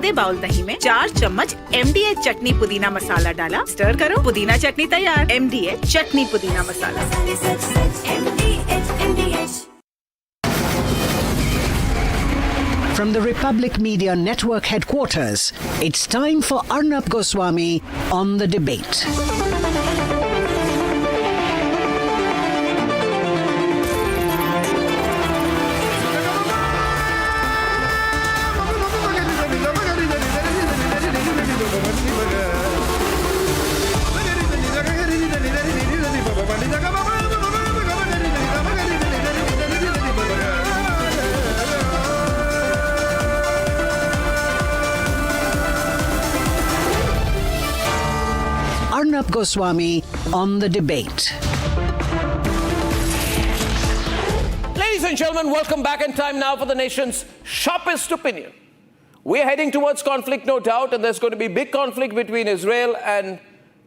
आधे बाउल दही में 4 चम्मच MDH चटनी पुदीना मसाला डाला, स्टर करो, पुदीना चटनी तैयार। MDH चटनी पुदीना मसाला। From the Republic Media Network headquarters, it's time for Arnab Goswami on the debate. Arnab Goswami on the debate. Ladies and gentlemen, welcome back in time now for the nation's sharpest opinion. We're heading towards conflict, no doubt, and there's going to be big conflict between Israel and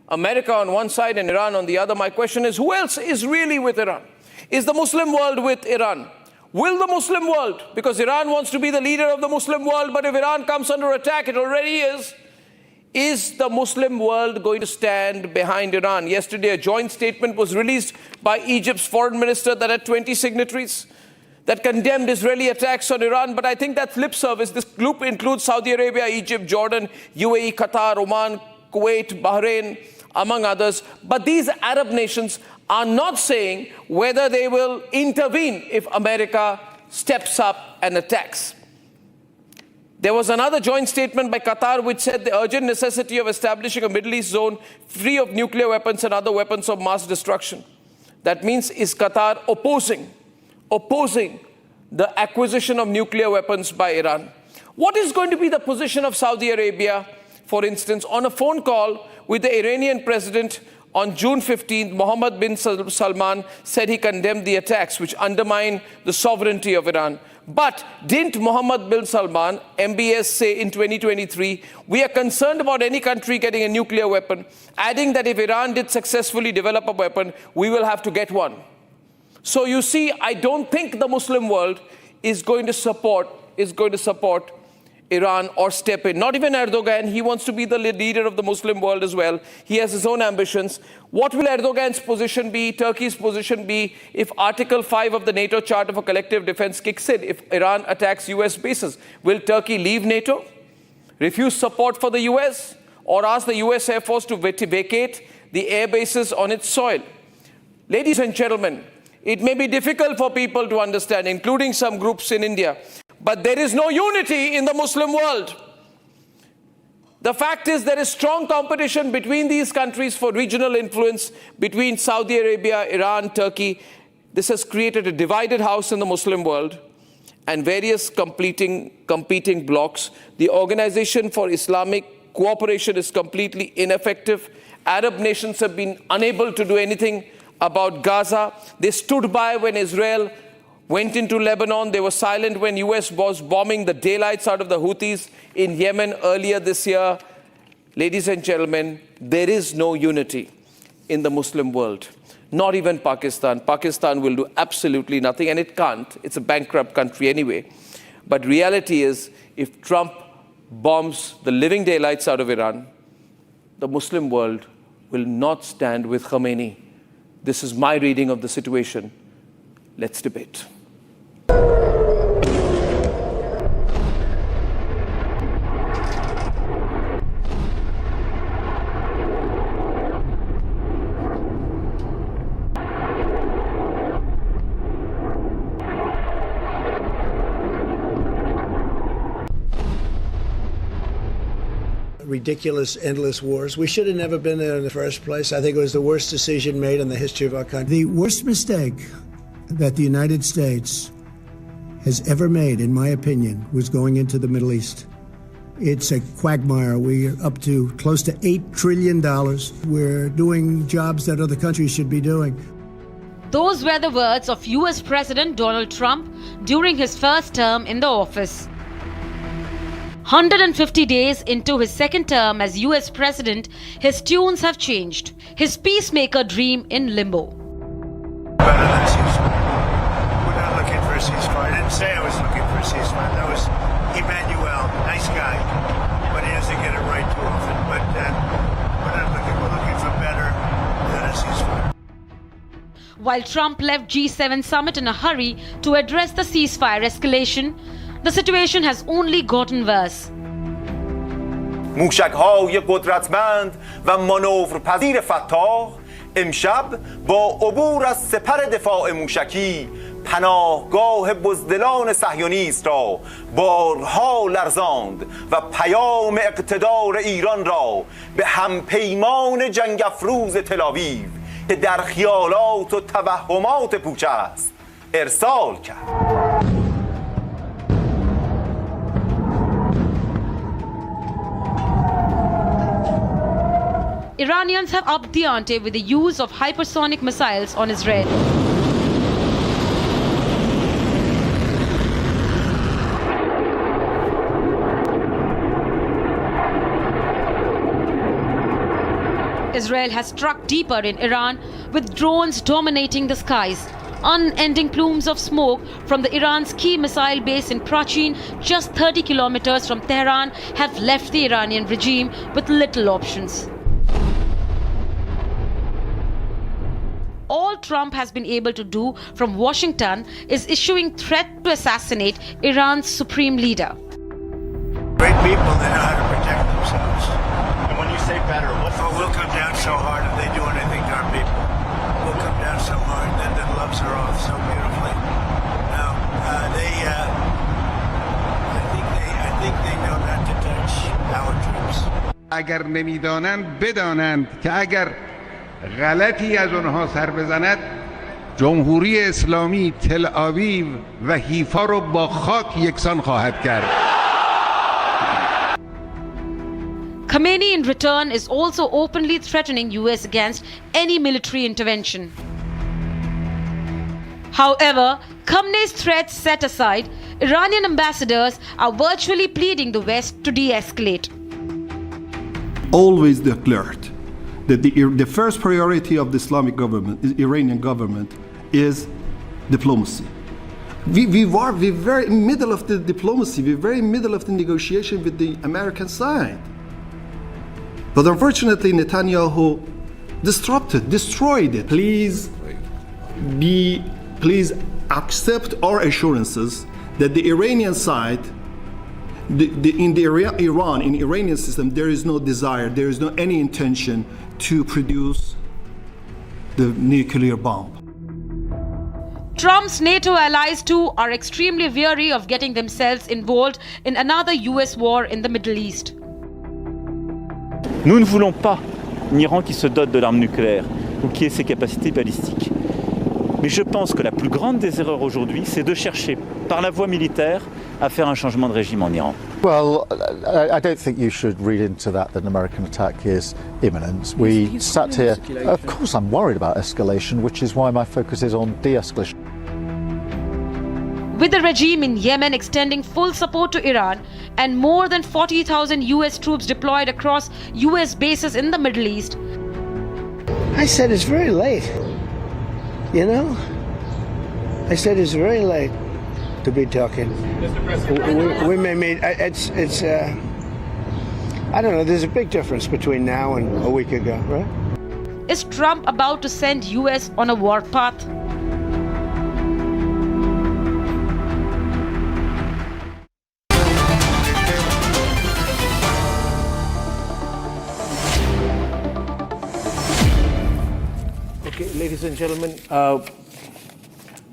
America on one side and Iran on the other. My question is, who else is really with Iran? Is the Muslim world with Iran? Will the Muslim world, because Iran wants to be the leader of the Muslim world, but if Iran comes under attack, it already is the Muslim world going to stand behind Iran? Yesterday, a joint statement was released by Egypt's foreign minister that had 20 signatories that condemned Israeli attacks on Iran. But I think that's lip service. This group includes Saudi Arabia, Egypt, Jordan, UAE, Qatar, Oman, Kuwait, Bahrain, among others. But these Arab nations are not saying whether they will intervene if America steps up and attacks. There was another joint statement by Qatar which said the urgent necessity of establishing a Middle East zone free of nuclear weapons and other weapons of mass destruction. That means, is Qatar opposing the acquisition of nuclear weapons by Iran? What is going to be the position of Saudi Arabia, for instance? On a phone call with the Iranian president on June 15th, Mohammed bin Salman said he condemned the attacks which undermine the sovereignty of Iran. But didn't Mohammed bin Salman, MBS, say in 2023, we are concerned about any country getting a nuclear weapon, adding that if Iran did successfully develop a weapon, we will have to get one. So you see, I don't think the Muslim world is going to support Iran or step in. Not even Erdogan. He wants to be the leader of the Muslim world as well. He has his own ambitions. What will Erdogan's position be, Turkey's position be, if Article 5 of the NATO Charter for Collective Defense kicks in, if Iran attacks US bases? Will Turkey leave NATO, refuse support for the US, or ask the US Air Force to vacate the air bases on its soil? Ladies and gentlemen, it may be difficult for people to understand, including some groups in India, but there is no unity in the Muslim world. The fact is there is strong competition between these countries for regional influence, between Saudi Arabia, Iran, Turkey. This has created a divided house in the Muslim world and various competing blocs. The Organization for Islamic Cooperation is completely ineffective. Arab nations have been unable to do anything about Gaza. They stood by when Israel went into Lebanon. They were silent when US was bombing the daylights out of the Houthis in Yemen earlier this year. Ladies and gentlemen, there is no unity in the Muslim world. Not even Pakistan. Pakistan will do absolutely nothing, and it can't. It's a bankrupt country anyway. But reality is, if Trump bombs the living daylights out of Iran, the Muslim world will not stand with Khamenei. This is my reading of the situation. Let's debate. Ridiculous, endless wars. We should have never been there in the first place. I think it was the worst decision made in the history of our country. The worst mistake that the United States has ever made, in my opinion, was going into the Middle East. It's a quagmire. We're up to close to $8 trillion. We're doing jobs that other countries should be doing. Those were the words of US President Donald Trump during his first term in the office. 150 days into his second term as US President, his tunes have changed. His peacemaker dream in limbo. Better than ceasefire. We're not looking for a ceasefire. I didn't say I was looking for a ceasefire. That was Emmanuel, nice guy. While Trump left G7 summit in a hurry to address the ceasefire escalation, the situation has only gotten worse. موشک‌های قدرتمند و مانورپذیر فتاح امشب با عبور از سپر دفاع موشکی پناهگاه بزدلان صهیونیست را بارها لرزاند و پیام اقتدار ایران را به همپیمان جنگ افروز تل‌آویو که در خیالات و توهمات پوچ است ارسال کرد. Iranians have upped the ante with the use of hypersonic missiles on Israel. Israel has struck deeper in Iran, with drones dominating the skies. Unending plumes of smoke from the Iran's key missile base in Prachin, just 30 kilometers from Tehran, have left the Iranian regime with little options. All Trump has been able to do from Washington is issuing threat to assassinate Iran's supreme leader. Great people, they know how to protect themselves. And when you say better, what's We'll come down so hard if they do anything to our people. We'll come down so hard, then the gloves are off so beautifully. Now, I think they know not to touch our troops. اگر نمیدانند بدانند که اگر غلطی از آنها سر بزند جمهوری اسلامی تل آویو و حیفا رو با خاک یکسان خواهد کرد. Khamenei in return is also openly threatening US against any military intervention. However, Khamenei's threats set aside, Iranian ambassadors are virtually pleading the West to de-escalate. Always declared that the first priority of the Islamic government, the Iranian government, is diplomacy. We're very in the middle of the diplomacy, we're very in the middle of the negotiation with the American side. But unfortunately, Netanyahu destroyed it. Please accept our assurances that the Iranian side, in Iranian system, there is no desire, there is no any intention to produce the nuclear bomb. Trump's NATO allies too are extremely weary of getting themselves involved in another US war in the Middle East. Nous ne voulons pas un Iran qui se dote de l'arme nucléaire ou qui ait ses capacités balistiques. Mais je pense que la plus grande des erreurs aujourd'hui, c'est de chercher par la voie militaire à faire un changement de régime en Iran. Well, I don't think you should read into that an American attack is imminent. We sat here, of course I'm worried about escalation, which is why my focus is on de-escalation. With the regime in Yemen extending full support to Iran and more than 40,000 US troops deployed across US bases in the Middle East, I said it's very late. You know? I said it's very late to be talking. We may meet. It's I don't know, there's a big difference between now and a week ago, right? is Trump about to send US on a war path? Okay, ladies and gentlemen,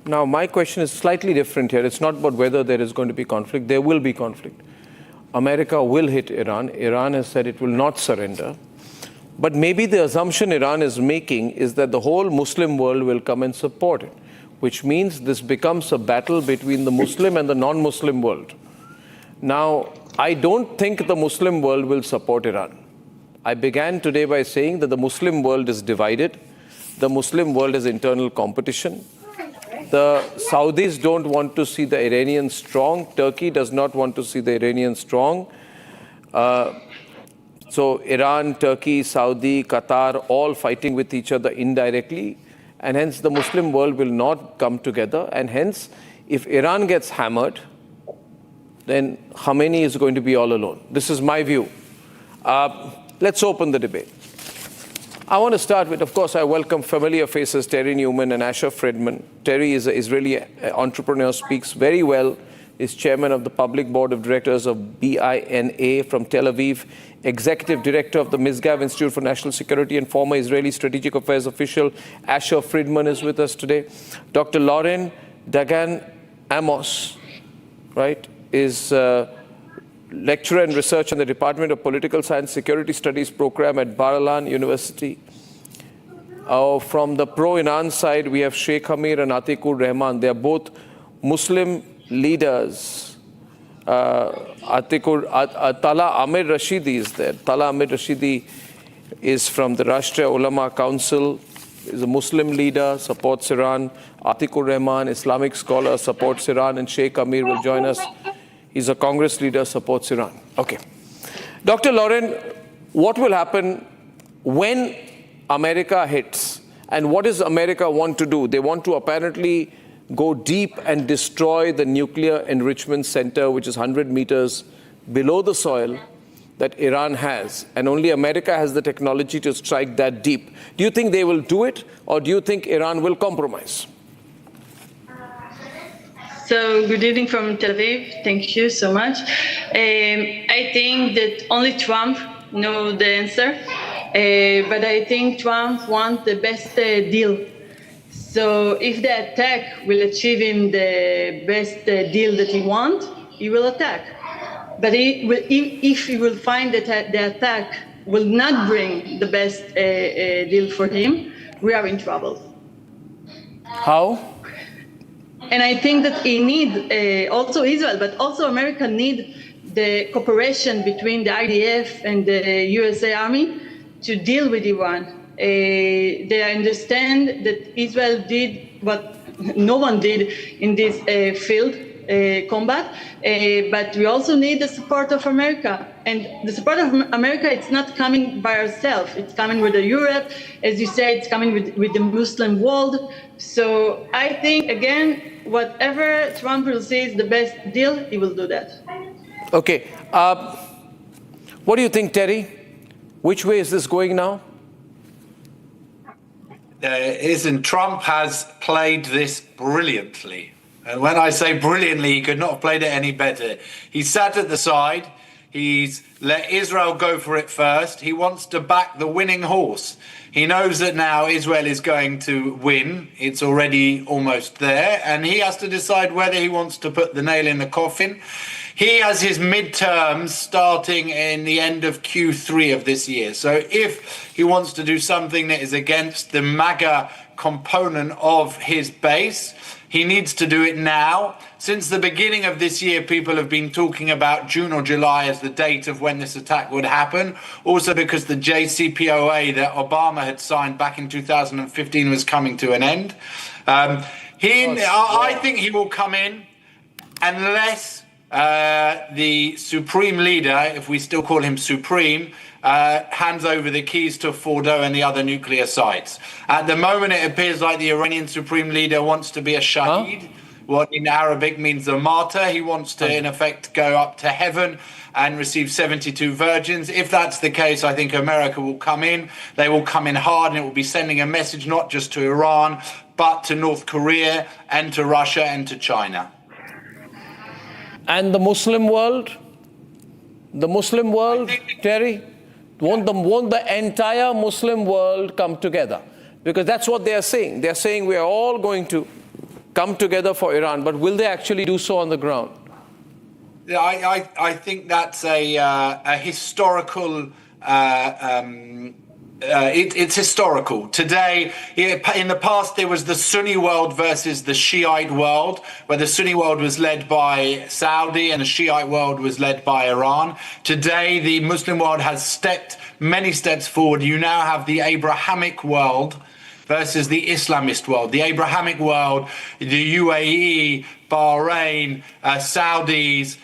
now my question is slightly different here. It's not about whether there is going to be conflict. There will be conflict. America will hit Iran. Iran has said it will not surrender. But maybe the assumption Iran is making is that the whole Muslim world will come and support it, which means this becomes a battle between the Muslim and the non-Muslim world. Now, I don't think the Muslim world will support Iran. I began today by saying that the Muslim world is divided. The Muslim world has internal competition. The Saudis don't want to see the Iranians strong. Turkey does not want to see the Iranians strong. So Iran, Turkey, Saudi, Qatar, all fighting with each other indirectly. And hence the Muslim world will not come together. And hence, if Iran gets hammered, then Khamenei is going to be all alone. This is my view. Let's open the debate. I want to start with, of course, I welcome familiar faces, Terry Newman and Asher Friedman. Terry is an Israeli entrepreneur, speaks very well, is chairman of the public board of directors of BINA from Tel Aviv, executive director of the Misgav Institute for National Security, and former Israeli strategic affairs official. Asher Friedman is with us today. Dr. Lauren Dagan Amos, right, is lecturer and research in the Department of Political Science Security Studies program at Bar-Ilan University. From the pro-Iran side, we have Sheikh Hamir and Atikur Rahman. They are both Muslim leaders. Tala Amir Rashidi is there. Tala Amir Rashidi is from the Rashtriya Ulama Council, is a Muslim leader, supports Iran. Atikur Rahman, Islamic scholar, supports Iran. And Sheikh Amir will join us. He's a Congress leader, supports Iran. Okay. Dr. Lauren, what will happen when America hits? And what does America want to do? They want to apparently go deep and destroy the nuclear enrichment center, which is 100 meters below the soil that Iran has. And only America has the technology to strike that deep. Do you think they will do it? Or do you think Iran will compromise? So good evening from Tel Aviv. Thank you so much. I think that only Trump knows the answer, but I think Trump wants the best deal. So if the attack will achieve him the best deal that he wants, he will attack. But if he will find that the attack will not bring the best deal for him, we are in trouble. How? And I think that he needs, also Israel, but also America need the cooperation between the IDF and the USA Army to deal with Iran. They understand that Israel did what no one did in this field combat, but we also need the support of America. And the support of America, it's not coming by ourselves. It's coming with Europe. As you say, it's coming with the Muslim world. So I think, again, whatever Trump will say is the best deal, he will do that. Okay. What do you think, Terry? Which way is this going now? Listen, Trump has played this brilliantly. And when I say brilliantly, he could not have played it any better. He sat at the side. He's let Israel go for it first. He wants to back the winning horse. He knows that now Israel is going to win. It's already almost there. And he has to decide whether he wants to put the nail in the coffin. He has his midterms starting in the end of Q3 of this year. So if he wants to do something that is against the MAGA component of his base, he needs to do it now. Since the beginning of this year, people have been talking about June or July as the date of when this attack would happen. Also because the JCPOA that Obama had signed back in 2015 was coming to an end. I think he will come in unless the supreme leader, if we still call him supreme, hands over the keys to Fordo and the other nuclear sites. At the moment, it appears like the Iranian supreme leader wants to be a shaheed, what in Arabic means a martyr. He wants to, in effect, go up to heaven and receive 72 virgins. If that's the case, I think America will come in. They will come in hard, and it will be sending a message not just to Iran, but to North Korea and to Russia and to China. And the Muslim world? The Muslim world, Terry? Won't the entire Muslim world come together? Because that's what they are saying. They are saying we are all going to come together for Iran, but will they actually do so on the ground? Yeah, I think that's a historical. It's historical. Today, in the past, there was the Sunni world versus the Shiite world, where the Sunni world was led by Saudi and the Shiite world was led by Iran. Today, the Muslim world has stepped many steps forward. You now have the Abrahamic world versus the Islamist world. The Abrahamic world, the UAE, Bahrain, Saudis,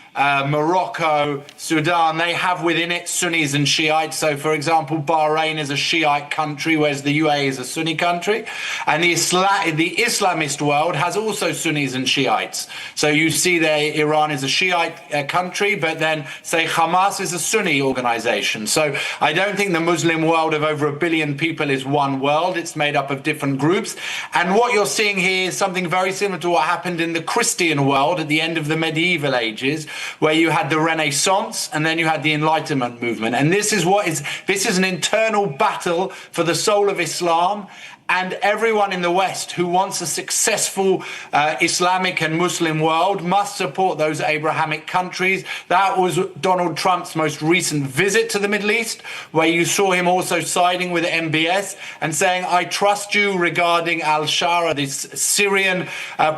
Morocco, Sudan, they have within it Sunnis and Shiites. So, for example, Bahrain is a Shiite country, whereas the UAE is a Sunni country. And the Islamist world has also Sunnis and Shiites. So you see there, Iran is a Shiite country, but then, say, Hamas is a Sunni organization. So I don't think the Muslim world of over 1 billion people is one world. It's made up of different groups. And what you're seeing here is something very similar to what happened in the Christian world at the end of the medieval ages, where you had the Renaissance and then you had the Enlightenment movement. And this is an internal battle for the soul of Islam. And everyone in the West who wants a successful Islamic and Muslim world must support those Abrahamic countries. That was Donald Trump's most recent visit to the Middle East, where you saw him also siding with MBS and saying, I trust you regarding al-Shara, this Syrian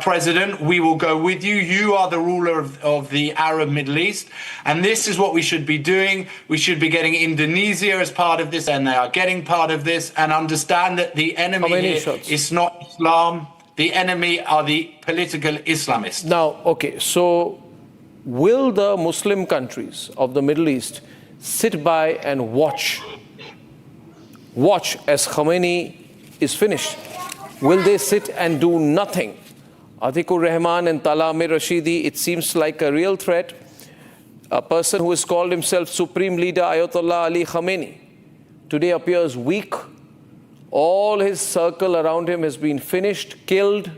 president. We will go with you. You are the ruler of the Arab Middle East. And this is what we should be doing. We should be getting Indonesia as part of this, and they are getting part of this, and understand that the enemy it's not Islam. The enemy are the political Islamists. Now, okay, so will the Muslim countries of the Middle East sit by and watch as Khamenei is finished? Will they sit and do nothing? Atikur Rahman and Tala Amir Rashidi, it seems like a real threat. A person who has called himself Supreme Leader Ayatollah Ali Khamenei today appears weak. All his circle around him has been finished, killed.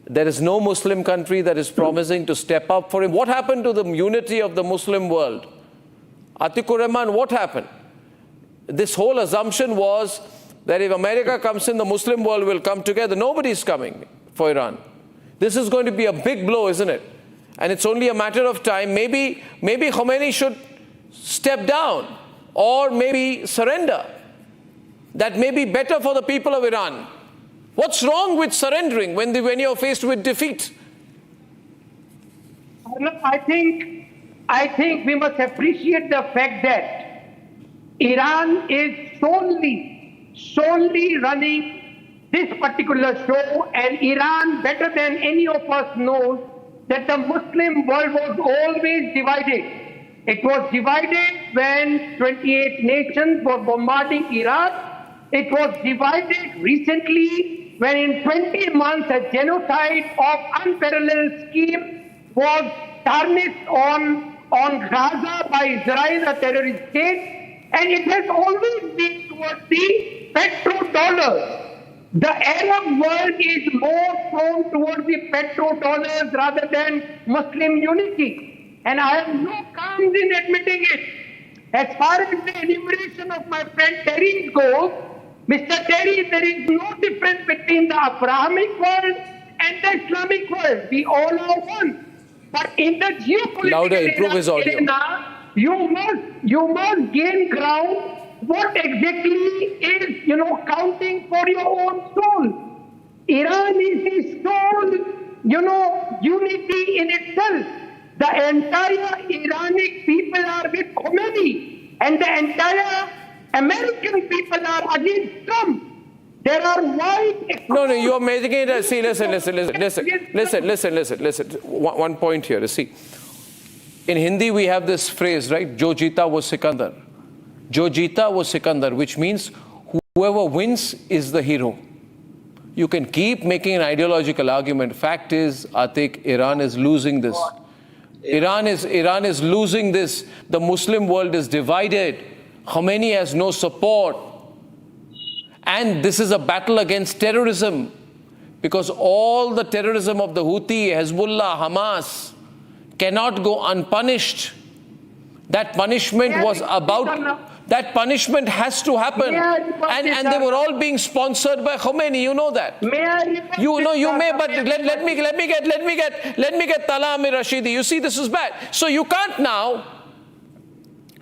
There is no Muslim country that is promising to step up for him. What happened to the unity of the Muslim world? Atikur Rahman, what happened? This whole assumption was that if America comes in, the Muslim world will come together. Nobody's coming for Iran. This is going to be a big blow, isn't it? And it's only a matter of time. Maybe Khamenei should step down or maybe surrender. That may be better for the people of Iran. What's wrong with surrendering when you're faced with defeat? I think we must appreciate the fact that Iran is solely running this particular show, and Iran, better than any of us, knows that the Muslim world was always divided. It was divided when 28 nations were bombarding Iraq. It was divided recently when in 20 months a genocide of unparalleled scheme was tarnished on Gaza by Israel, a terrorist state, and it has always been towards the petrodollars. The Arab world is more prone towards the petrodollars rather than Muslim unity, and I have no qualms in admitting it. As far as the enumeration of my friend Terry goes, Mr. Terry, there is no difference between the Abrahamic world and the Islamic world. We all are one. But in the geopolitical arena, you must gain ground. What exactly is, counting for your own soul? Iran is the sole, unity in itself. The entire Iranic people are with Khamenei, and the entire American people are against Trump. There are wide... No, you are making it... See, listen. One point here. See, in Hindi we have this phrase, right? Jo jeeta wo Sikandar. Jo jeeta wo Sikandar, which means whoever wins is the hero. You can keep making an ideological argument. Fact is, Atik, Iran is losing this. Iran is losing this. The Muslim world is divided. Khamenei has no support. And this is a battle against terrorism, because all the terrorism of the Houthi, Hezbollah, Hamas cannot go unpunished. That punishment that punishment has to happen. And they were all being sponsored by Khamenei, you know that. You may, but let me get Tala Amir Rashidi. You see, this is bad. So you can't now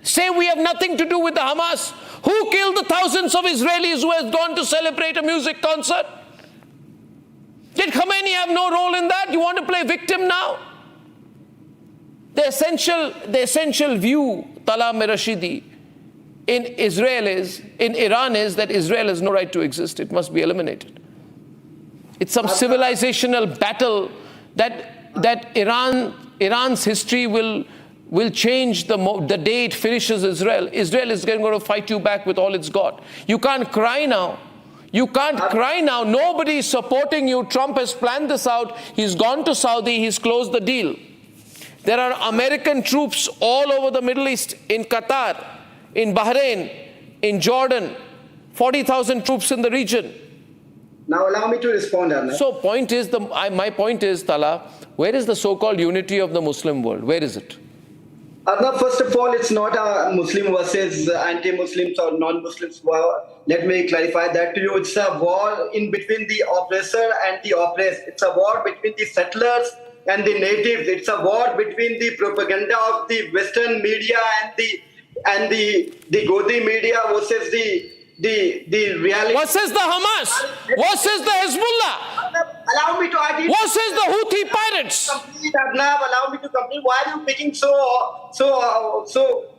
say we have nothing to do with the Hamas. Who killed the thousands of Israelis who has gone to celebrate a music concert? Did Khamenei have no role in that? You want to play victim now? The essential view, Tala Amir Rashidi, in Iran is that Israel has no right to exist. It must be eliminated. It's some civilizational battle that Iran's history will change the day it finishes Israel. Israel is going to fight you back with all it's got. You can't cry now. You can't cry now. Nobody is supporting you. Trump has planned this out. He's gone to Saudi. He's closed the deal. There are American troops all over the Middle East, in Qatar, in Bahrain, in Jordan, 40,000 troops in the region. Now allow me to respond, Arnab. So my point is, Tala, where is the so-called unity of the Muslim world? Where is it? Arnab, first of all, it's not a Muslim versus anti-Muslims or non-Muslims war. Let me clarify that to you. It's a war in between the oppressor and the oppressed. It's a war between the settlers and the natives. It's a war between the propaganda of the Western media and the Godi media versus the reality. Versus the Hamas. Versus the Hezbollah. Allow me to argue. Versus the Houthi pirates. Allow me to complete. Why are you picking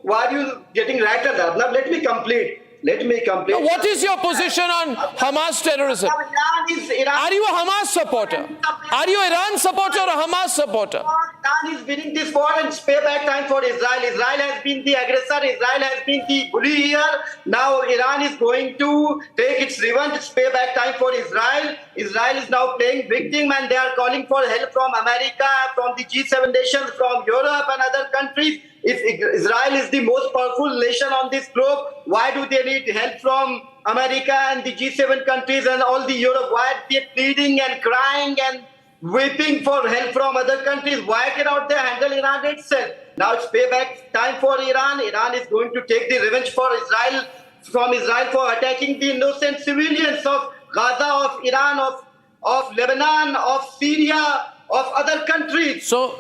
why are you getting rattled? Arnab, let me complete. What is your position on Hamas terrorism? Are you a Hamas supporter? Are you an Iran supporter or a Hamas supporter? Iran is winning this war and it's payback time for Israel. Israel has been the aggressor. Israel has been the bully here. Now Iran is going to take its revenge. It's payback time for Israel. Israel is now playing victim and they are calling for help from America, from the G7 nations, from Europe and other countries. If Israel is the most powerful nation on this globe, why do they need help from America and the G7 countries and all the Europe? Why are they pleading and crying and weeping for help from other countries? Why cannot they handle Iran itself? Now it's payback time for Iran. Iran is going to take the revenge for Israel, from Israel for attacking the innocent civilians of Gaza, of Iran, of Lebanon, of Syria, of other countries. So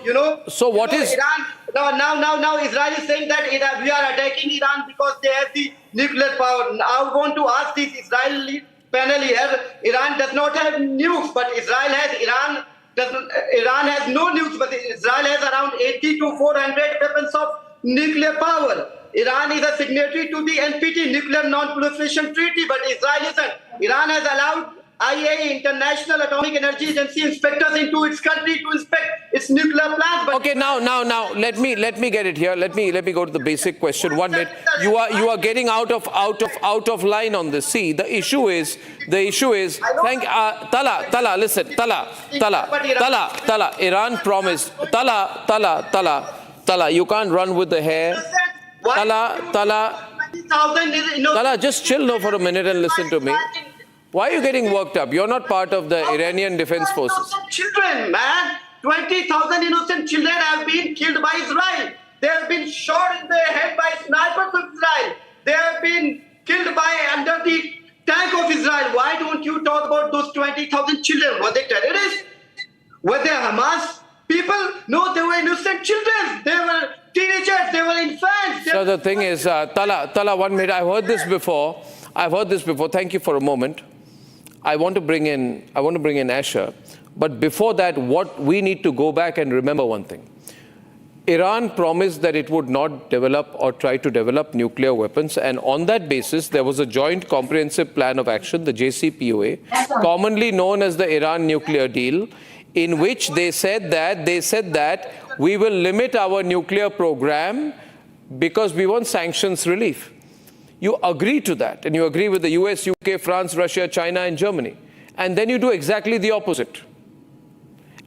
what is Iran? Now Israel is saying that we are attacking Iran because they have the nuclear power. Now I want to ask this Israeli panel here. Iran does not have nukes, but Iran has no nukes, but Israel has around 80 to 400 weapons of nuclear power. Iran is a signatory to the NPT, Nuclear Non-Proliferation Treaty, but Israel isn't. Iran has allowed IAEA, International Atomic Energy Agency, inspectors into its country to inspect its nuclear plants. But okay, now, let me get it here. Let me go to the basic question. 1 minute. You are getting out of line on this. See, the issue is. Tala, listen. Tala. Iran promised. Tala. You can't run with the hair. Tala, just chill now for a minute and listen to me. Why are you getting worked up? You're not part of the Iranian Defense Forces. Children, man. 20,000 innocent children have been killed by Israel. They have been shot in the head by snipers of Israel. They have been killed by under the tank of Israel. Why don't you talk about those 20,000 children? Were they terrorists? Were they Hamas people? No, they were innocent children. They were teenagers. They were infants. So the thing is, Tala, 1 minute. I've heard this before. Thank you for a moment. I want to bring in Asher. But before that, what we need to go back and remember one thing. Iran promised that it would not develop or try to develop nuclear weapons. And on that basis, there was a joint comprehensive plan of action, the JCPOA, commonly known as the Iran nuclear deal, in which they said that we will limit our nuclear program because we want sanctions relief. You agree to that, and you agree with the US, UK, France, Russia, China, and Germany. And then you do exactly the opposite.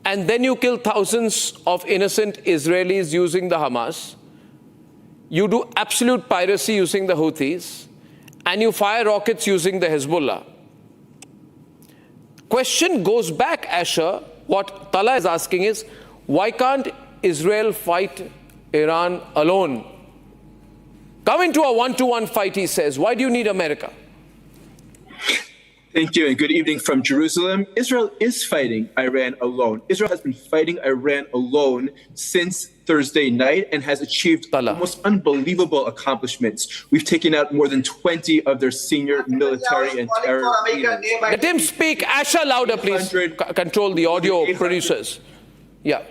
And then you kill thousands of innocent Israelis using the Hamas. You do absolute piracy using the Houthis. And you fire rockets using the Hezbollah. Question goes back, Asher. What Tala is asking is, why can't Israel fight Iran alone? Come into a one-to-one fight, he says. Why do you need America? Thank you, and good evening from Jerusalem. Israel is fighting Iran alone. Israel has been fighting Iran alone since Thursday night and has achieved almost unbelievable accomplishments. We've taken out more than 20 of their senior military and terror leaders. Let him speak. Asher, louder, please. Control the audio producers. Yeah.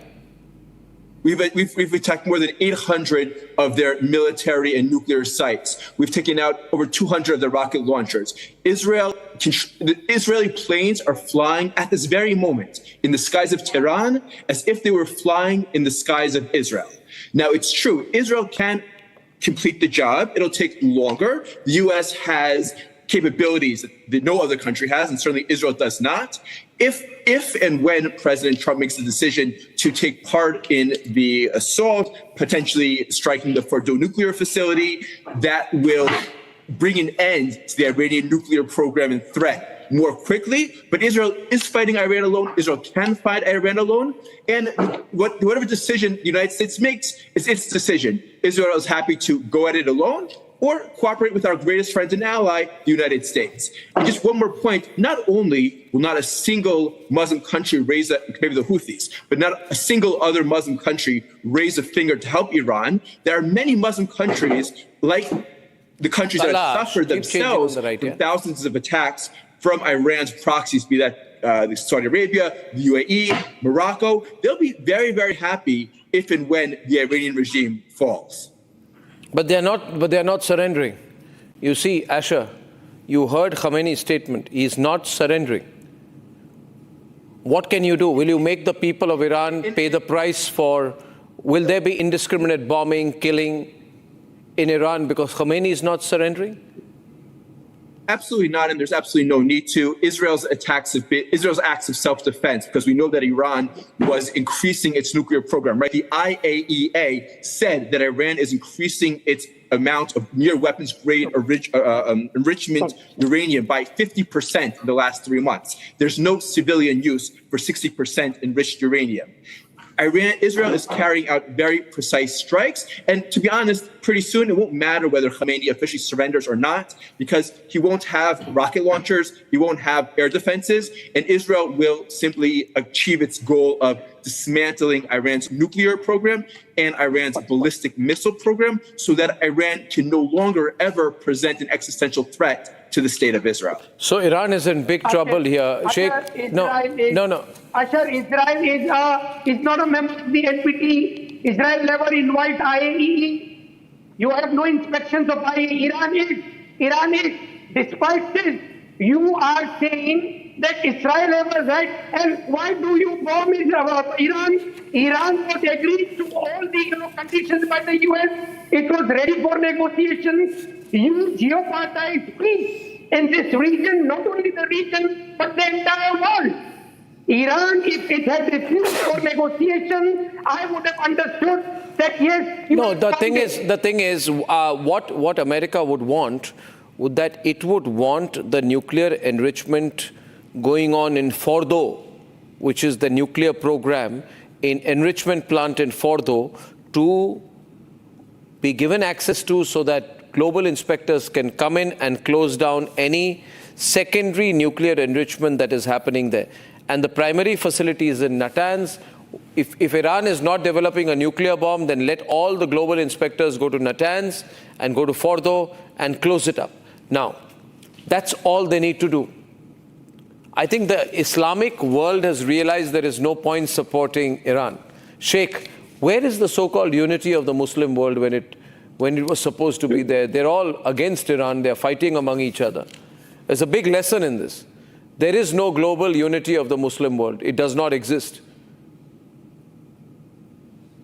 We've attacked more than 800 of their military and nuclear sites. We've taken out over 200 of their rocket launchers. The Israeli planes are flying at this very moment in the skies of Tehran as if they were flying in the skies of Israel. Now, it's true, Israel can complete the job. It'll take longer. The U.S. has capabilities that no other country has, and certainly Israel does not. If and when President Trump makes the decision to take part in the assault, potentially striking the Fordo nuclear facility, that will bring an end to the Iranian nuclear program and threat more quickly. But Israel is fighting Iran alone. Israel can fight Iran alone. And whatever decision the United States makes is its decision. Israel is happy to go at it alone or cooperate with our greatest friend and ally, the United States. And just one more point, not only will not a single Muslim country raise maybe the Houthis, but not a single other Muslim country raise a finger to help Iran. There are many Muslim countries, like the countries that have suffered themselves from thousands of attacks from Iran's proxies, be that Saudi Arabia, the UAE, Morocco. They'll be very, very happy if and when the Iranian regime falls. But they are not surrendering. You see, Asher, you heard Khamenei's statement. He is not surrendering. What can you do? Will you make the people of Iran pay the price for, will there be indiscriminate bombing, killing in Iran because Khamenei is not surrendering? Absolutely not, and there's absolutely no need to. Israel's acts of self-defense, because we know that Iran was increasing its nuclear program, right? The IAEA said that Iran is increasing its amount of near weapons-grade enrichment uranium by 50% in the last 3 months. There's no civilian use for 60% enriched uranium. Israel is carrying out very precise strikes. And to be honest, pretty soon it won't matter whether Khamenei officially surrenders or not, because he won't have rocket launchers, he won't have air defenses, and Israel will simply achieve its goal of dismantling Iran's nuclear program and Iran's ballistic missile program so that Iran can no longer ever present an existential threat to the state of Israel. So Iran is in big trouble here. Sheikh, no. Asher, Israel is not a member of the NPT. Israel never invites IAEA. You have no inspections of IAEA. Iran is. Despite this, you are saying that Israel has a right. And why do you bomb Iran? Iran was agreed to all the conditions by the US. It was ready for negotiations. You geopolitize peace in this region, not only the region, but the entire world. Iran, if it had refused for negotiation, I would have understood that yes. No, the thing is, what America would want, would that it would want the nuclear enrichment going on in Fordo, which is the nuclear program, in enrichment plant in Fordo, to be given access to so that global inspectors can come in and close down any secondary nuclear enrichment that is happening there. And the primary facility is in Natanz. If Iran is not developing a nuclear bomb, then let all the global inspectors go to Natanz and go to Fordo and close it up. Now, that's all they need to do. I think the Islamic world has realized there is no point supporting Iran. Sheikh, where is the so-called unity of the Muslim world when it was supposed to be there? They're all against Iran. They're fighting among each other. There's a big lesson in this. There is no global unity of the Muslim world. It does not exist.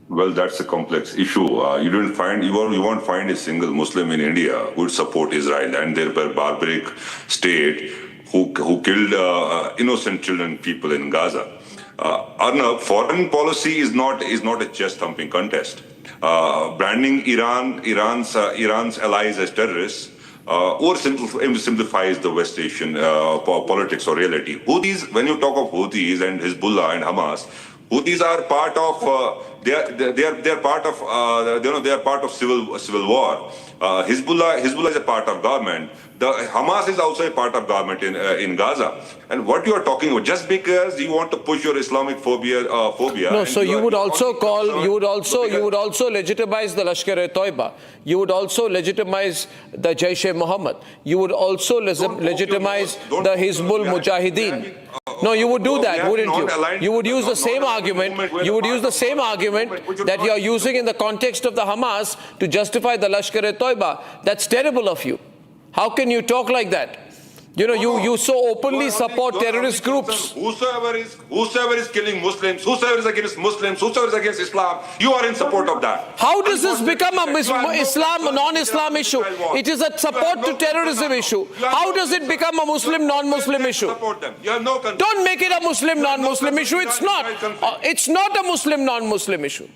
Well, that's a complex issue. You won't find a single Muslim in India who would support Israel and their barbaric state who killed innocent children, people in Gaza. Arnab, foreign policy is not a chest-thumping contest. Branding Iran's allies as terrorists or simplifies the West Asian politics or reality. Houthis, when you talk of Houthis and Hezbollah and Hamas, Houthis are part of they are part of civil war. Hezbollah is a part of government. The Hamas is also a part of government in Gaza. And what you are talking about, just because you want to push your Islamic phobia. No, so you would also legitimize the Lashkar-e-Toiba. You would also legitimize the Jaish-e-Mohammed. You would also legitimize the Hizbul Mujahideen. No, you would do that, wouldn't you? You would use the same argument. You would use the same argument that you are using in the context of the Hamas to justify the Lashkar-e-Toiba. That's terrible of you. How can you talk like that? You know, you so openly support terrorist groups. Whosoever is killing Muslims, whosoever is against Muslims, whosoever is against Islam, you are in support of that. How does this become a non-Islam issue? It is a support to terrorism issue. How does it become a Muslim non-Muslim issue? Don't make it a Muslim non-Muslim issue. It's not. It's not a Muslim non-Muslim issue.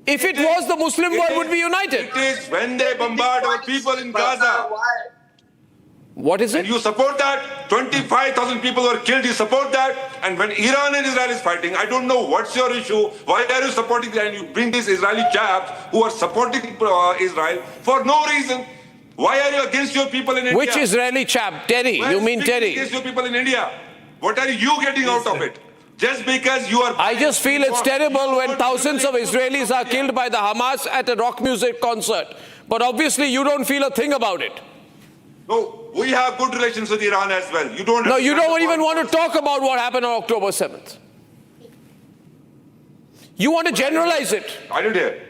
If it was, the Muslim world would be united. It is when they bombard our people in Gaza. What is it? And you support that? 25,000 people were killed, you support that? And when Iran and Israel is fighting, I don't know what's your issue. Why are you supporting that? And you bring these Israeli chaps who are supporting Israel for no reason. Why are you against your people in India? Which Israeli chap? Terry. You mean Terry? Against your people in India. What are you getting out of it? Just because you are... I just feel it's terrible when thousands of Israelis are killed by the Hamas at a rock music concert. But obviously you don't feel a thing about it. No, we have good relations with Iran as well. You don't. No, you don't even want to talk about what happened on October 7th. You want to generalize it. I didn't hear.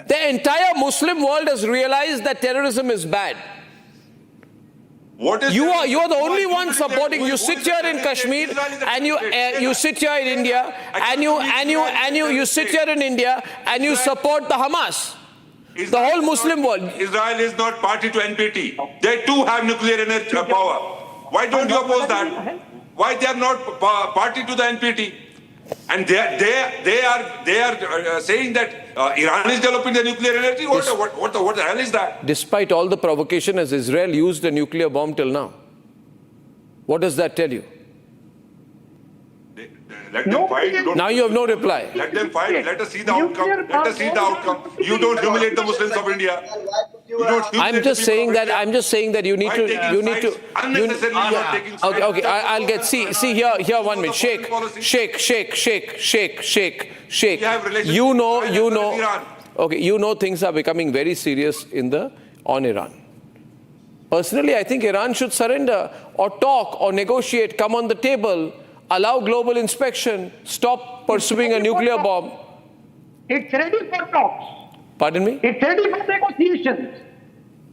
The entire Muslim world has realized that terrorism is bad. What is you are the only one supporting. You sit here in Kashmir and you sit here in India and you sit here in India and you support the Hamas. The whole Muslim world. Israel is not party to NPT. They too have nuclear energy power. Why don't you oppose that? Why they are not party to the NPT? And they are saying that Iran is developing the nuclear energy. What the hell is that? Despite all the provocation, has Israel used a nuclear bomb till now? What does that tell you? Let them fight. Now you have no reply. Let them fight. Let us see the outcome. Let us see the outcome. You don't humiliate the Muslims of India. I'm just saying that you need to. Okay. I'll get. See here. 1 minute. Sheikh. You know. Okay. You know things are becoming very serious on Iran. Personally, I think Iran should surrender or talk or negotiate. Come on the table. Allow global inspection, stop pursuing a nuclear bomb. It's ready for talks. Pardon me? It's ready for negotiations.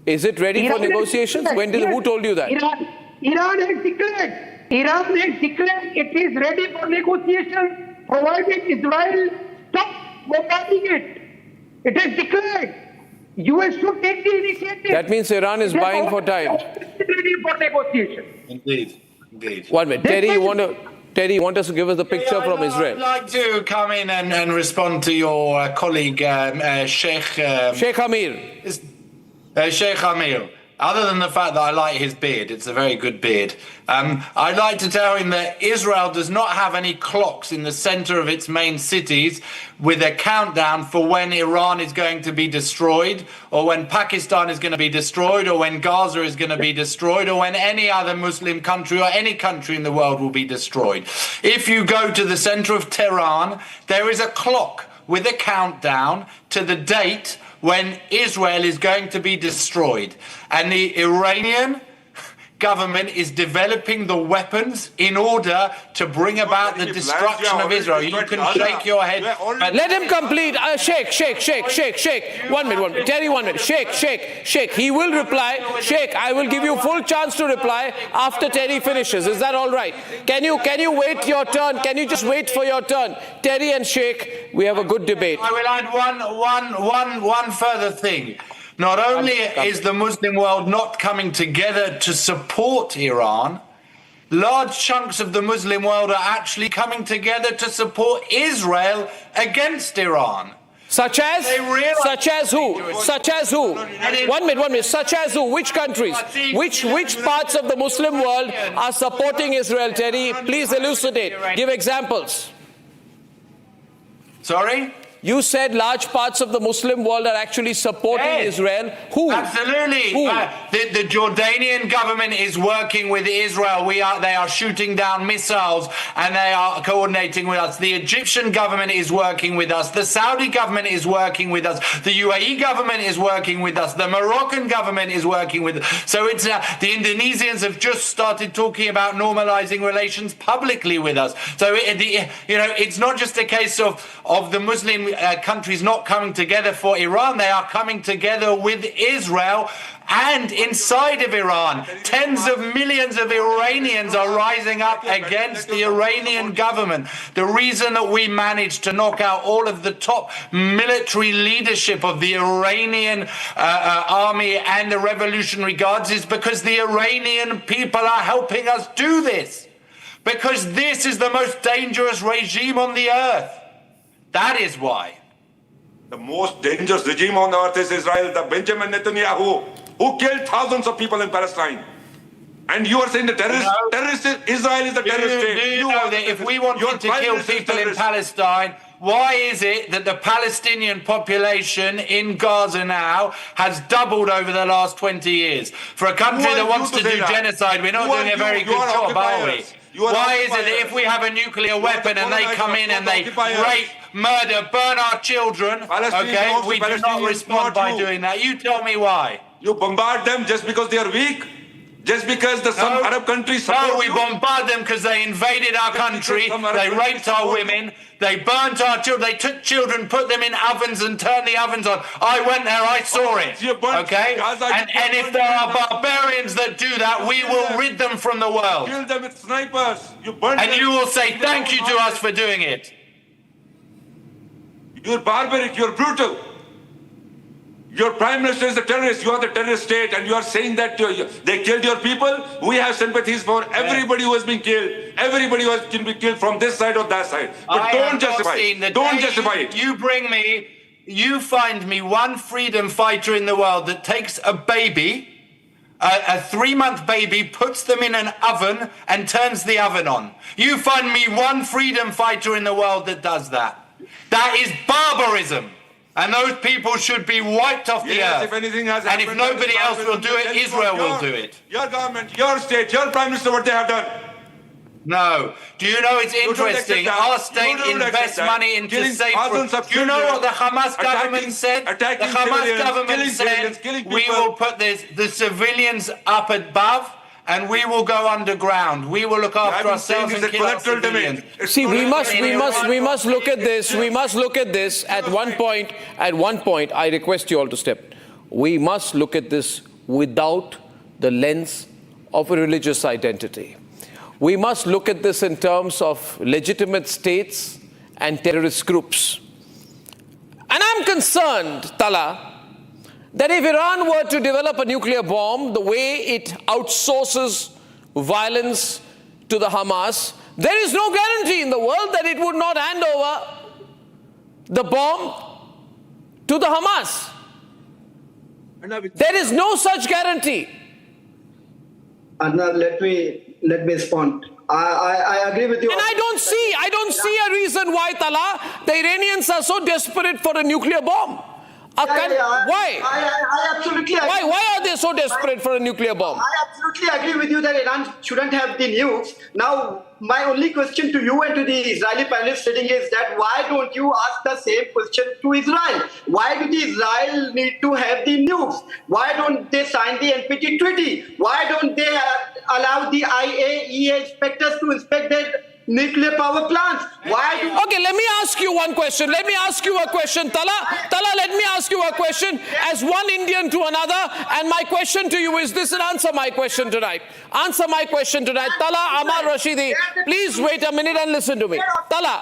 Is it ready for negotiations? Who told you that? Iran has declared it is ready for negotiations, provided Israel stops bombarding it. It is declared. US should take the initiative. That means Iran is buying for time. Ready for negotiation. Indeed. 1 minute. Terry, you want us to give us the picture from Israel? I'd like to come in and respond to your colleague, Sheikh Amir. Sheikh Amir. Other than the fact that I like his beard, it's a very good beard. I'd like to tell him that Israel does not have any clocks in the center of its main cities with a countdown for when Iran is going to be destroyed, or when Pakistan is going to be destroyed, or when Gaza is going to be destroyed, or when any other Muslim country or any country in the world will be destroyed. If you go to the center of Tehran, there is a clock with a countdown to the date when Israel is going to be destroyed. And the Iranian government is developing the weapons in order to bring about the destruction of Israel. You can shake your head. Let him complete. Sheikh. 1 minute. Terry, 1 minute. Sheikh. He will reply. Sheikh, I will give you full chance to reply after Terry finishes. Is that all right? Can you wait your turn? Can you just wait for your turn? Terry and Sheikh, we have a good debate. I will add one further thing. Not only is the Muslim world not coming together to support Iran, large chunks of the Muslim world are actually coming together to support Israel against Iran. Such as who? 1 minute. Such as who? Which countries? Which parts of the Muslim world are supporting Israel, Terry? Please elucidate. Give examples. Sorry? You said large parts of the Muslim world are actually supporting Israel. Who? Absolutely. Who? The Jordanian government is working with Israel. They are shooting down missiles and they are coordinating with us. The Egyptian government is working with us. The Saudi government is working with us. The UAE government is working with us. The Moroccan government is working with us. So it's the Indonesians have just started talking about normalizing relations publicly with us. So it's not just a case of the Muslim countries not coming together for Iran. They are coming together with Israel and inside of Iran. Tens of millions of Iranians are rising up against the Iranian government. The reason that we managed to knock out all of the top military leadership of the Iranian army and the Revolutionary Guards is because the Iranian people are helping us do this. Because this is the most dangerous regime on the earth. That is why. The most dangerous regime on earth is Israel, the Benjamin Netanyahu, who killed thousands of people in Palestine. And you are saying the terrorist Israel is the terrorist state. Do you know that if we wanted to kill people in Palestine, why is it that the Palestinian population in Gaza now has doubled over the last 20 years? For a country that wants to do genocide, we're not doing a very good job, are we? Why is it that if we have a nuclear weapon and they come in and they rape, murder, burn our children, okay, we do not respond by doing that? You tell me why. You bombard them just because they are weak? Just because some Arab countries support No, we bombard them because they invaded our country, they raped our women, they burnt our children, they took children, put them in ovens and turned the ovens on. I went there, I saw it, okay? And if there are barbarians that do that, we will rid them from the world. Kill them with snipers. And you will say thank you to us for doing it. You're barbaric, you're brutal. Your prime minister is a terrorist. You are the terrorist state, and you are saying that they killed your people. We have sympathies for everybody who has been killed. Everybody who has been killed from this side or that side. But don't justify it. Don't justify it. You find me one freedom fighter in the world that takes a baby, a 3-month baby, puts them in an oven and turns the oven on. You find me one freedom fighter in the world that does that. That is barbarism. And those people should be wiped off the earth. If anything has and if nobody else will do it, Israel will do it. Your government, your state, your prime minister, what they have done. No. Do you know it's interesting? Our state invests money into safe. Do you know what the Hamas government said? The Hamas government said we will put the civilians up above. And we will go underground. We will look after ourselves and kill our civilians. See, we must look at this. We must look at this at one point. At one point, I request you all to step. We must look at this without the lens of a religious identity. We must look at this in terms of legitimate states and terrorist groups. And I'm concerned, Tala, that if Iran were to develop a nuclear bomb, the way it outsources violence to the Hamas, there is no guarantee in the world that it would not hand over the bomb to the Hamas. There is no such guarantee. Arnab, let me respond. I agree with you. And I don't see a reason why, Tala, the Iranians are so desperate for a nuclear bomb. Why? I absolutely agree. Why are they so desperate for a nuclear bomb? I absolutely agree with you that Iran shouldn't have the nukes. Now, my only question to you and to the Israeli panelists sitting is that why don't you ask the same question to Israel? Why do the Israel need to have the nukes? Why don't they sign the NPT treaty? Why don't they allow the IAEA inspectors to inspect their nuclear power plants? Okay, let me ask you one question. Let me ask you a question, Tala, let me ask you a question as one Indian to another. And my question to you is this, and answer my question tonight. Answer my question tonight. Tala, Ammar Rashidi, please wait a minute and listen to me. Tala,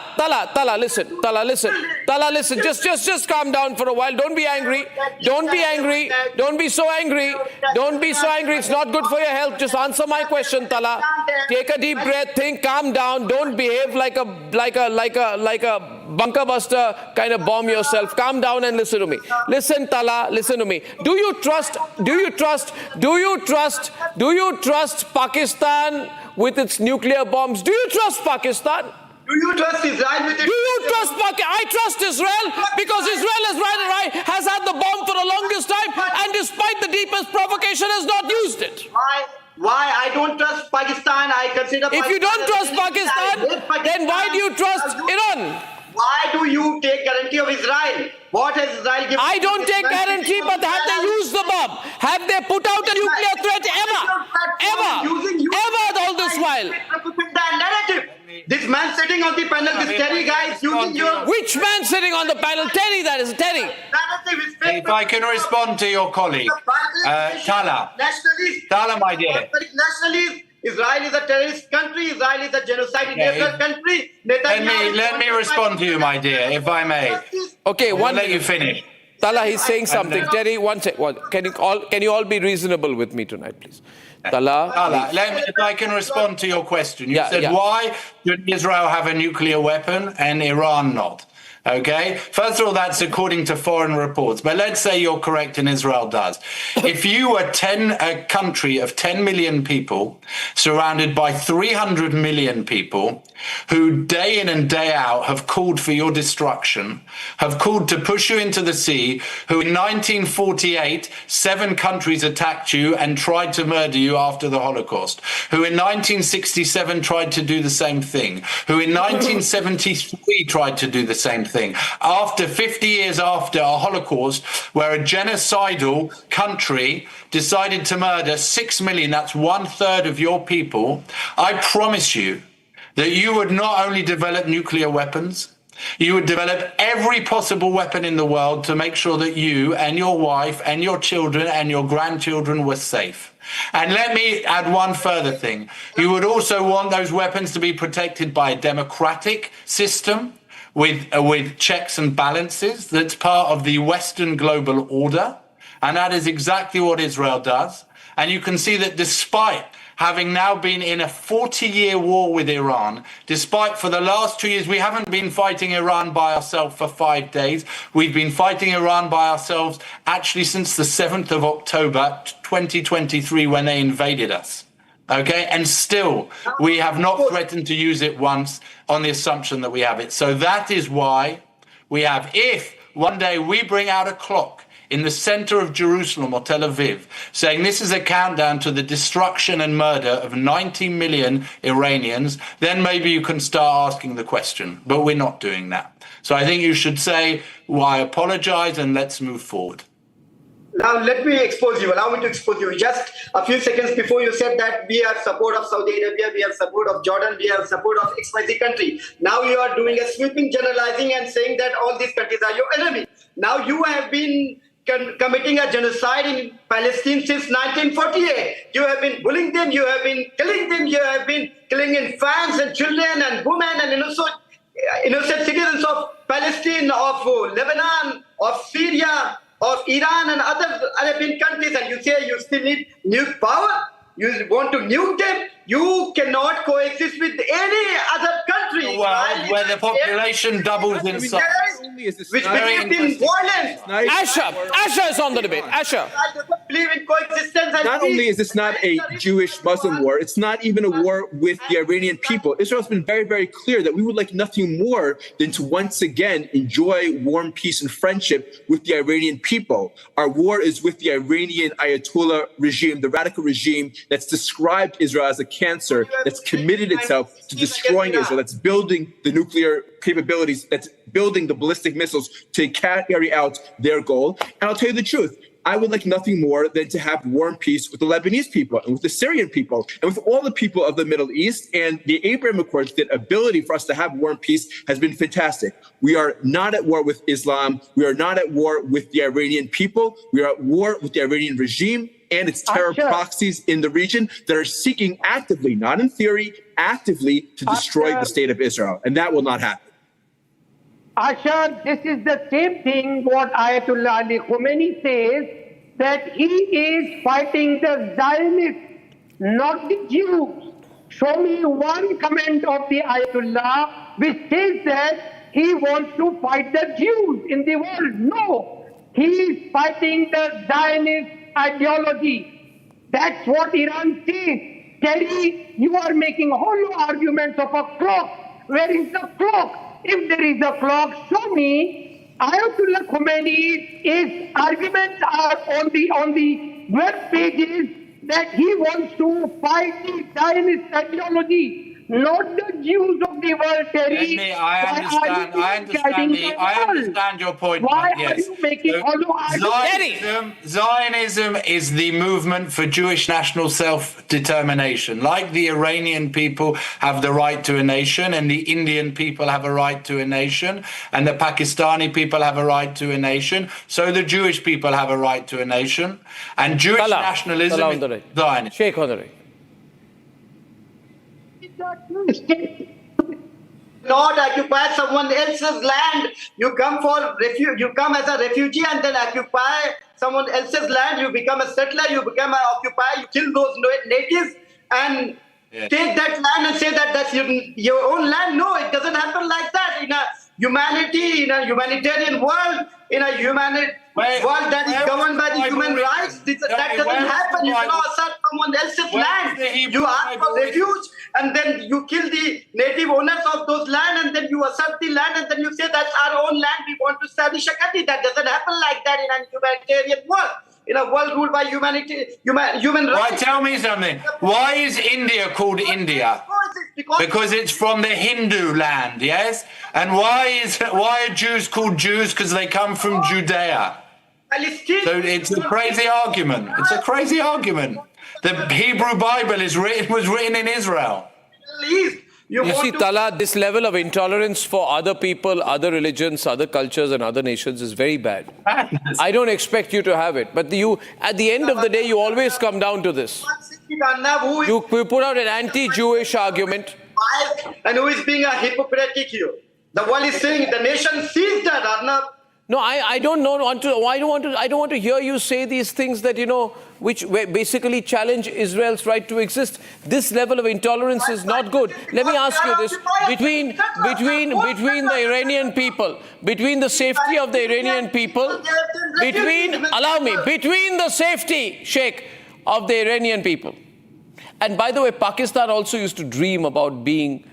listen. Tala, listen. Just calm down for a while. Don't be angry. Don't be angry. Don't be so angry. Don't be so angry. It's not good for your health. Just answer my question, Tala. Take a deep breath. Think. Calm down. Don't behave like a bunker buster kind of bomb yourself. Calm down and listen to me. Listen, Tala, listen to me. Do you trust Pakistan with its nuclear bombs? Do you trust Pakistan? Do you trust Israel with it? Do you trust Pakistan? I trust Israel because Israel has had the bomb for the longest time, and despite the deepest provocation has not used it. Why I don't trust Pakistan? I consider If you don't trust Pakistan, then why do you trust Iran? Why do you take guarantee of Israel? What has Israel given? I don't take guarantee, but have they used the bomb? Have they put out a nuclear threat ever? Ever all this while? Narrative. This man sitting on the panel, this Terry guy is using your... Which man sitting on the panel? Terry, that is Terry. If I can respond to your colleague, Tala. Tala, my dear. Nationalists. Israel is a terrorist country. Israel is a genocide country. Let me respond to you, my dear, if I may. Okay, I'll let you finish. Tala, he's saying something. Terry, one sec. Can you all be reasonable with me tonight, please? Tala, if I can respond to your question. You said, why should Israel have a nuclear weapon and Iran not? Okay, first of all, that's according to foreign reports, but let's say you're correct and Israel does. If you were a country of 10 million people surrounded by 300 million people who day in and day out have called for your destruction, have called to push you into the sea, who in 1948, 7 countries attacked you and tried to murder you after the Holocaust, who in 1967 tried to do the same thing, who in 1973 tried to do the same thing. After 50 years after a Holocaust, where a genocidal country decided to murder 6 million, that's 1/3 of your people, I promise you that you would not only develop nuclear weapons, you would develop every possible weapon in the world to make sure that you and your wife and your children and your grandchildren were safe. And let me add one further thing. You would also want those weapons to be protected by a democratic system with checks and balances that's part of the Western global order. And that is exactly what Israel does. And you can see that despite having now been in a 40-year war with Iran, despite for the last 2 years, we haven't been fighting Iran by ourselves for 5 days. We've been fighting Iran by ourselves actually since the 7th of October, 2023, when they invaded us. Okay, and still we have not threatened to use it once on the assumption that we have it. So that is why we have, if one day we bring out a clock in the center of Jerusalem or Tel Aviv saying this is a countdown to the destruction and murder of 90 million Iranians, then maybe you can start asking the question. But we're not doing that. So I think you should say, well, I apologize and let's move forward. Now, let me expose you. Allow me to expose you. Just a few seconds before you said that we have support of Saudi Arabia, we have support of Jordan, we have support of XYZ country. Now you are doing a sweeping generalizing and saying that all these countries are your enemy. Now you have been committing a genocide in Palestine since 1948. You have been bullying them, you have been killing them, you have been killing infants and children and women and innocent citizens of Palestine, of Lebanon, of Syria, of Iran and other Arabian countries, and you say you still need nuke power? You want to nuke them? You cannot coexist with any other country. Where the population doubles in size. Which believes in violence. Asha is on the debate. Asha. I don't believe in coexistence. Not only is this not a Jewish-Muslim war, it's not even a war with the Iranian people. Israel's been very, very clear that we would like nothing more than to once again enjoy warm peace and friendship with the Iranian people. Our war is with the Iranian Ayatollah regime, the radical regime that's described Israel as a cancer, that's committed itself to destroying Israel, that's building the nuclear capabilities, that's building the ballistic missiles to carry out their goal. And I'll tell you the truth, I would like nothing more than to have war and peace with the Lebanese people and with the Syrian people and with all the people of the Middle East. And the Abraham Accords, the ability for us to have war and peace has been fantastic. We are not at war with Islam. We are not at war with the Iranian people. We are at war with the Iranian regime and its terror proxies in the region that are seeking actively, not in theory, actively to destroy the state of Israel. And that will not happen. Asha, this is the same thing what Ayatollah Ali Khamenei says, that he is fighting the Zionists, not the Jews. Show me one comment of the Ayatollah which says that he wants to fight the Jews in the world. No, he is fighting the Zionist ideology. That's what Iran says. Terry, you are making hollow arguments of a clock Where is the clock? If there is a clock, show me. Ayatollah Khamenei's arguments are on the web pages that he wants to fight the Zionist ideology. Not the Jews of the world, Terry. I understand your point. Why yes. are you making Zionism is the movement for Jewish national self-determination. Like the Iranian people have the right to a nation, and the Indian people have a right to a nation, and the Pakistani people have a right to a nation, so the Jewish people have a right to a nation. And Jewish nationalism is Zionist. Sheikh Honoré. Not occupy someone else's land. You come for refuge. You come as a refugee and then occupy someone else's land. You become a settler. You become an occupier. You kill those natives and take that land and say that that's your own land. No, it doesn't happen like that. In a humanitarian world, in a world that is governed by the human rights, that doesn't happen. You cannot assert someone else's land. You ask for refuge and then you kill the native owners of those land and then you assert the land and then you say that's our own land, we want to establish a country. That doesn't happen like that in a humanitarian world. In a world ruled by human rights. Right, tell me something. Why is India called India? Because it's from the Hindu land, yes? And why are Jews called Jews? Because they come from Judea. So it's a crazy argument. It's a crazy argument. The Hebrew Bible was written in Israel. You see, Tala, this level of intolerance for other people, other religions, other cultures and other nations is very bad. I don't expect you to have it. But at the end of the day, you always come down to this. You put out an anti-Jewish argument. And who is being a hypocritic here? The world is saying, the nation sees that, Arnab. No, I don't want to hear you say these things that, which basically challenge Israel's right to exist. This level of intolerance is not good. Let me ask you this. Between the Iranian people, between the safety of the Iranian people, between the safety, Sheikh, of the Iranian people. And by the way, Pakistan also used to dream about being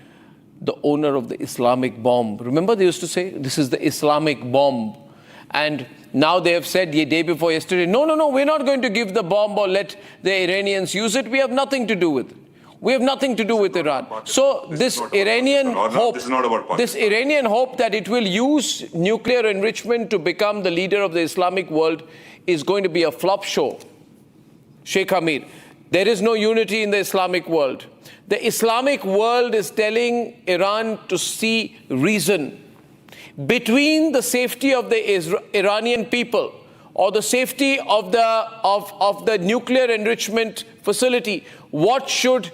the owner of the Islamic bomb. Remember, they used to say, this is the Islamic bomb. And now they have said, the day before yesterday, no, we're not going to give the bomb or let the Iranians use it. We have nothing to do with it. We have nothing to do with Iran. So this Iranian hope that it will use nuclear enrichment to become the leader of the Islamic world is going to be a flop show. Sheikh Amir, there is no unity in the Islamic world. The Islamic world is telling Iran to see reason between the safety of the Iranian people or the safety of the nuclear enrichment facility. What should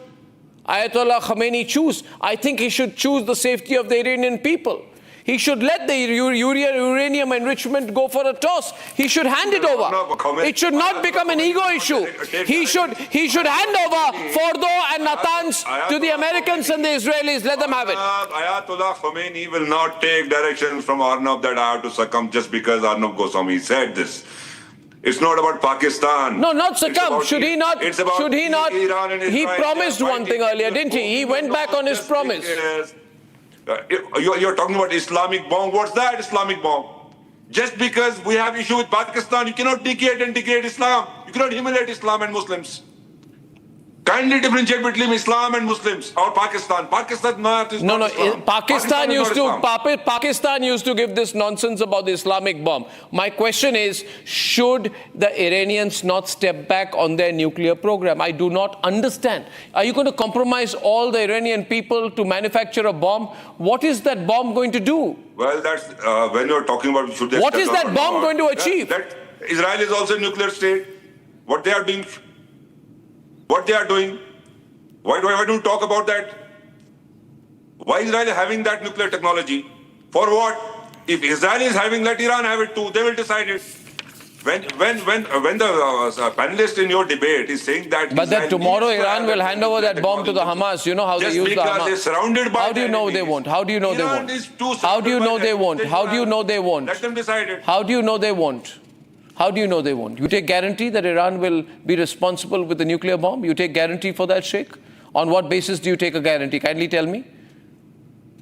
Ayatollah Khamenei choose? I think he should choose the safety of the Iranian people. He should let the uranium enrichment go for a toss. He should hand it over. It should not become an ego issue. He should hand over Fordo and Natanz to the Americans and the Israelis. Let them have it. Ayatollah Khamenei will not take direction from Arnab that I have to succumb just because Arnab Goswami said this. It's not about Pakistan. No, not succumb. Should he not? He promised one thing earlier, didn't he? He went back on his promise. You're talking about Islamic bomb. What's that Islamic bomb? Just because we have issue with Pakistan, you cannot degrade and degrade Islam. You cannot humiliate Islam and Muslims. Kindly differentiate between Islam and Muslims or Pakistan. Pakistan is not Islam. Pakistan used to give this nonsense about the Islamic bomb. My question is, should the Iranians not step back on their nuclear program? I do not understand. Are you going to compromise all the Iranian people to manufacture a bomb? What is that bomb going to do? Well, that's when you're talking about should they what is that bomb going to achieve? That Israel is also a nuclear state. What they are doing? Why don't you talk about that? Why is Israel having that nuclear technology? For what? If Israel is having, let Iran have it too. They will decide it. When the panelist in your debate is saying that... But that tomorrow Iran will hand over that bomb to the Hamas. You know how they use the Hamas. They're surrounded by how do you know they won't? How do you know they won't? How do you know they won't? How do you know they won't? Let them decide it. How do you know they won't? How do you know they won't? You take guarantee that Iran will be responsible with the nuclear bomb? You take guarantee for that, Sheikh? On what basis do you take a guarantee? Kindly tell me.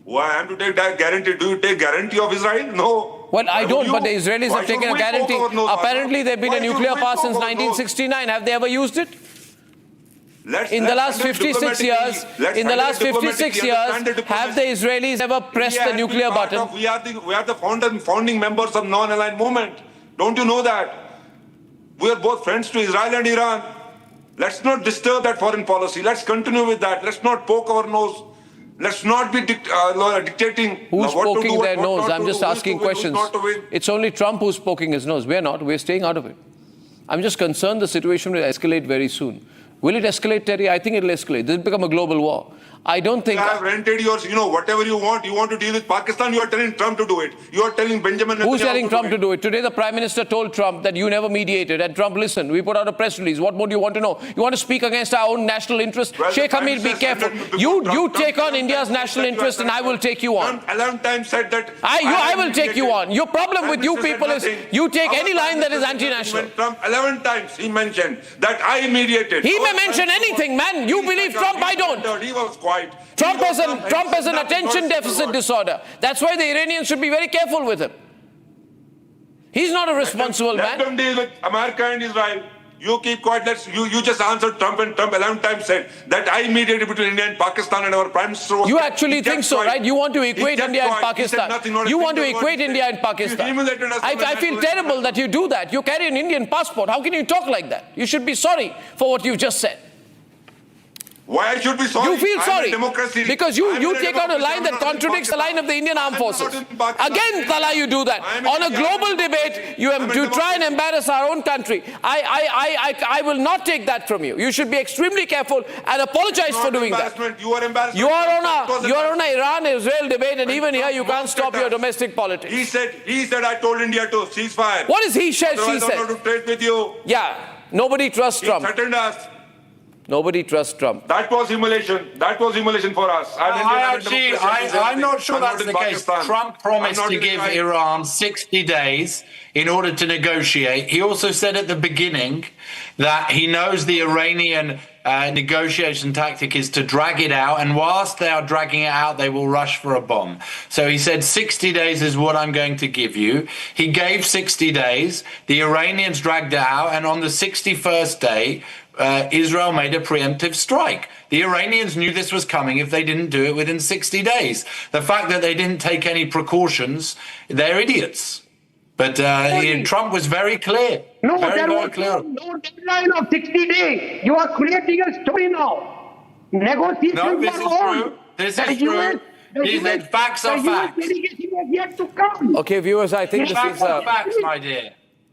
Why I am to take that guarantee? Do you take guarantee of Israel? No. Well, I Why don't, would but the you? Israelis Why have taken should a we guarantee. poke our nose? Apparently, they've been Why a should nuclear we power poke since our nose? 1969. Have they ever used it? In the Let's last 56 years, have the Israelis ever pressed the nuclear button? We are the founding members of non-aligned movement. Don't you know that? We are both friends to Israel and Iran. Let's not disturb that foreign policy. Let's continue with that. Let's not poke our nose. Let's not be dictating. Who's what poking to do, their what nose? not I'm to just do, asking who's to win, questions. who's not to win. It's only Trump who's poking his nose. We're not. We're staying out of it. I'm just concerned the situation will escalate very soon. Will it escalate, Terry? I think it will escalate. This will become a global war. I don't think... You have rented yours, whatever you want to deal with Pakistan, you are telling Trump to do it. You are telling Benjamin Netanyahu Who's telling Trump to to do it? Today, the Prime Minister told Trump that you never mediated. And Trump listened. We put out a press release. What more do you want to know? You want to speak against our own national interest? Well, Sheikh Hamid, be careful. You take on India's national interest and I will take you on. Trump 11 times said that... I will take you on. Your problem with you people is you take Our any line that is Prime Minister anti-national. Trump 11 times he mentioned that I mediated. He may Our mention Prime anything, man. You believe Trump, I don't. He was quiet. Trump has an attention deficit disorder. That's why the Iranians should be very careful with him. He's not a responsible Let man. them deal with America and Israel. You keep quiet. You just answered Trump, and Trump 11 times said that I mediated between India and Pakistan, and our Prime Minister was... You actually think so, right? You want to equate India and Pakistan. You want to equate India and Pakistan. I feel terrible that you do that. You carry an Indian passport. How can you talk like that? You should be sorry for what you just said. Why I should be sorry? You feel sorry democracy. because you take out a line that contradicts the line of the Indian Armed Forces. Again, Tala, you do that. On a global debate, you try and embarrass our own country. I will not take that from you. You should be extremely careful and apologize for doing that. You are embarrassed. You are on a Iran-Israel debate, and even here you can't stop your domestic politics. He said I told India to cease fire. What is he said? She Otherwise, said. I want to trade with you. Yeah, nobody trusts Trump. He threatened us. Nobody trusts Trump. That was humiliation. That was humiliation for us. I'm not sure that's the case. Trump promised to give Iran 60 days in order to negotiate. He also said at the beginning that he knows the Iranian negotiation tactic is to drag it out, and whilst they are dragging it out, they will rush for a bomb. So he said 60 days is what I'm going to give you. He gave 60 days. The Iranians dragged it out, and on the 61st day, Israel made a preemptive strike. The Iranians knew this was coming if they didn't do it within 60 days. The fact that they didn't take any precautions, they're idiots. But Trump was very clear. No, very was clear. No deadline of 60 days. You are creating a story now. Negotiations No, this are is on. true. This is true. These facts are facts. Yet to come. Okay, viewers, I think this Facts is... are facts, my dear.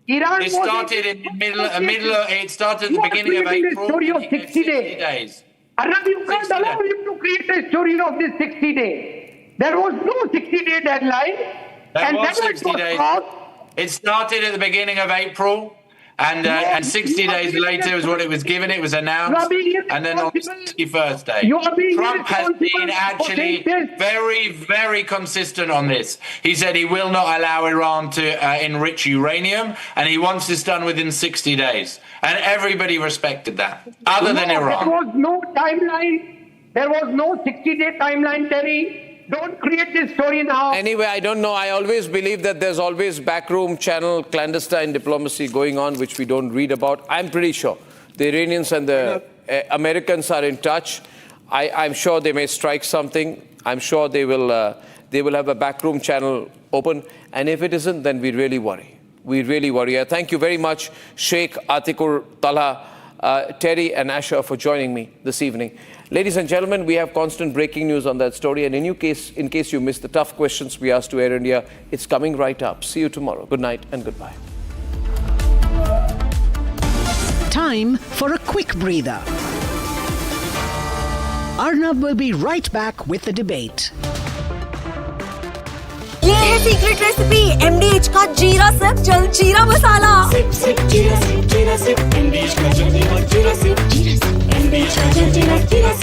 Iran It started in the middle. It started at the beginning of April. A story of 60 days. Arnab, you can't allow him to create a story of this 60 days. There was no 60-day deadline. There was 60 days. It started at the beginning of April, and 60 days later was what it was given. It was announced, and then on the 61st day, Trump has been actually very, very consistent on this. He said he will not allow Iran to enrich uranium, and he wants this done within 60 days. And everybody respected that, other than Iran. There was no timeline. There was no 60-day timeline, Terry. Don't create this story now. Anyway, I don't know. I always believe that there's always backroom channel, clandestine diplomacy going on, which we don't read about. I'm pretty sure the Iranians and the Americans are in touch. I'm sure they may strike something. I'm sure they will have a backroom channel open. And if it isn't, then we really worry. We really worry. Thank you very much, Sheikh Atikur Talha, Terry and Asher for joining me this evening. Ladies and gentlemen, we have constant breaking news on that story. And in case you missed the tough questions we asked to Air India, it's coming right up. See you tomorrow. Good night and goodbye. Time for a quick breather. Arnab will be right back with the debate. ये है secret recipe MDH का जीरा SIP जल जीरा मसाला SIP SIP जीरा SIP MDH का जल जीरा सिप MDH का जल जीरा सिप